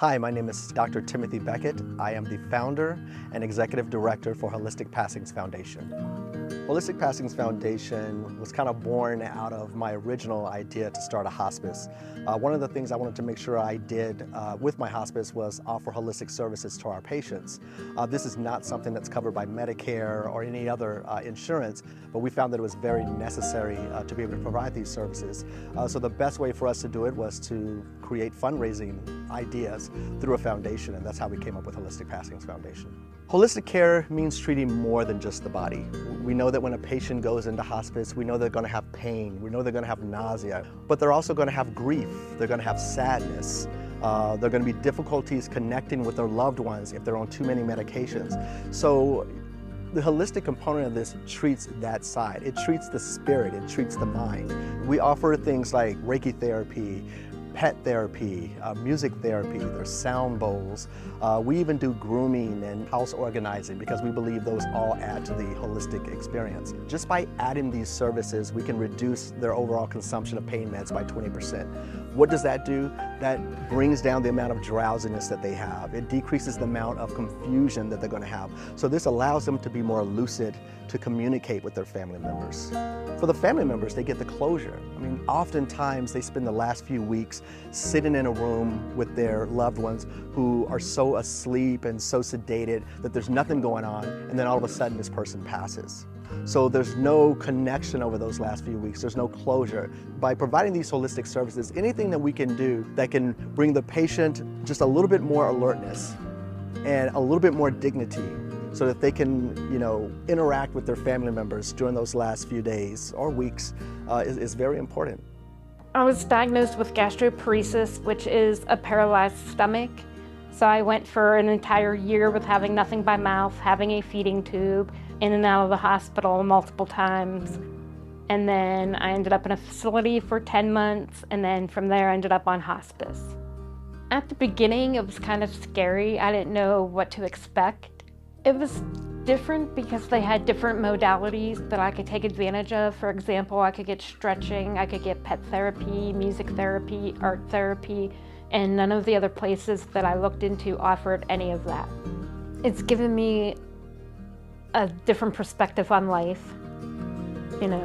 Hi, my name is Dr. Timothy Beckett. I am the founder and executive director for Holistic Passings Foundation. Holistic Passings Foundation was kind of born out of my original idea to start a hospice. One of the things I wanted to make sure I did with my hospice was offer holistic services to our patients. This is not something that's covered by Medicare or any other insurance, but we found that it was very necessary to be able to provide these services. So the best way for us to do it was to create fundraising ideas through a foundation, and that's how we came up with Holistic Passings Foundation. Holistic care means treating more than just the body. We know that when a patient goes into hospice, we know they're going to have pain, we know they're going to have nausea, but they're also going to have grief, they're going to have sadness, there are going to be difficulties connecting with their loved ones if they're on too many medications. So the holistic component of this treats that side. It treats the spirit, it treats the mind. We offer things like Reiki therapy, pet therapy, music therapy, there's sound bowls. We even do grooming and house organizing because we believe those all add to the holistic experience. Just by adding these services, we can reduce their overall consumption of pain meds by 20%. What does that do? That brings down the amount of drowsiness that they have. It decreases the amount of confusion that they're going to have. So this allows them to be more lucid, to communicate with their family members. For the family members, they get the closure. I mean, oftentimes they spend the last few weeks sitting in a room with their loved ones who are so asleep and so sedated that there's nothing going on, and then all of a sudden this person passes. So there's no connection over those last few weeks, there's no closure. By providing these holistic services, anything that we can do that can bring the patient just a little bit more alertness and a little bit more dignity so that they can, interact with their family members during those last few days or weeks is very important. I was diagnosed with gastroparesis, which is a paralyzed stomach. So I went for an entire year with having nothing by mouth, having a feeding tube, in and out of the hospital multiple times. And then I ended up in a facility for 10 months, and then from there I ended up on hospice. At the beginning, it was kind of scary. I didn't know what to expect. It was different because they had different modalities that I could take advantage of. For example, I could get stretching, I could get pet therapy, music therapy, art therapy, and none of the other places that I looked into offered any of that. It's given me a different perspective on life,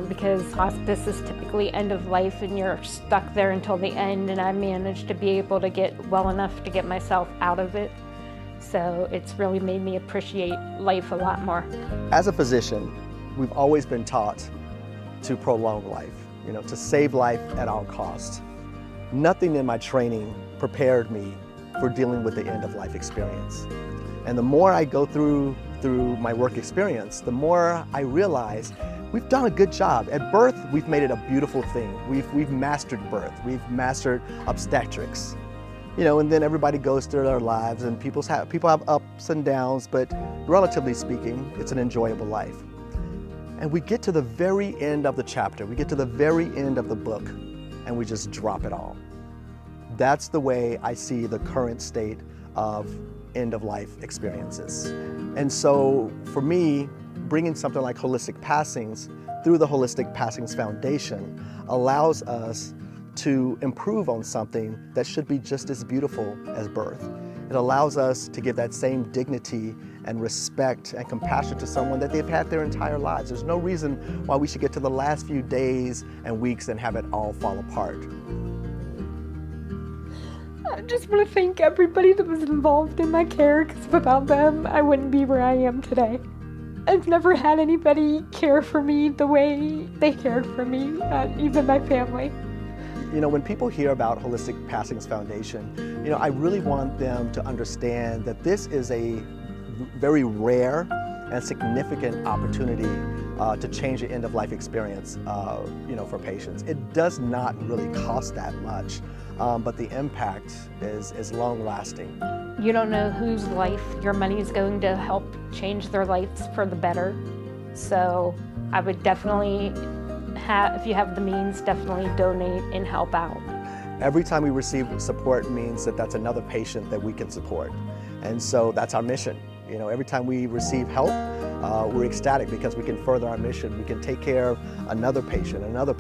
because hospice is typically end of life and you're stuck there until the end, and I managed to be able to get well enough to get myself out of it. So it's really made me appreciate life a lot more. As a physician, we've always been taught to prolong life, to save life at all costs. Nothing in my training prepared me for dealing with the end of life experience. And the more I go through my work experience, the more I realize we've done a good job. At birth, we've made it a beautiful thing. We've mastered birth. We've mastered obstetrics. And then everybody goes through their lives, and people have ups and downs, but relatively speaking, it's an enjoyable life. And we get to the very end of the chapter, we get to the very end of the book, and we just drop it all. That's the way I see the current state of end-of-life experiences. And so for me, bringing something like Holistic Passings through the Holistic Passings Foundation allows us to improve on something that should be just as beautiful as birth. It allows us to give that same dignity and respect and compassion to someone that they've had their entire lives. There's no reason why we should get to the last few days and weeks and have it all fall apart. I just want to thank everybody that was involved in my care, because without them, I wouldn't be where I am today. I've never had anybody care for me the way they cared for me, even my family. When people hear about Holistic Passings Foundation, I really want them to understand that this is a very rare and significant opportunity to change the end-of-life experience, for patients. It does not really cost that much, but the impact is long-lasting. You don't know whose life your money is going to help change their lives for the better. So I would definitely if you have the means, definitely donate and help out. Every time we receive support means that that's another patient that we can support. And so that's our mission. Every time we receive help, we're ecstatic because we can further our mission. We can take care of another patient, another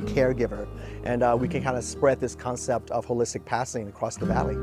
caregiver, and we can kind of spread this concept of holistic passing across the valley.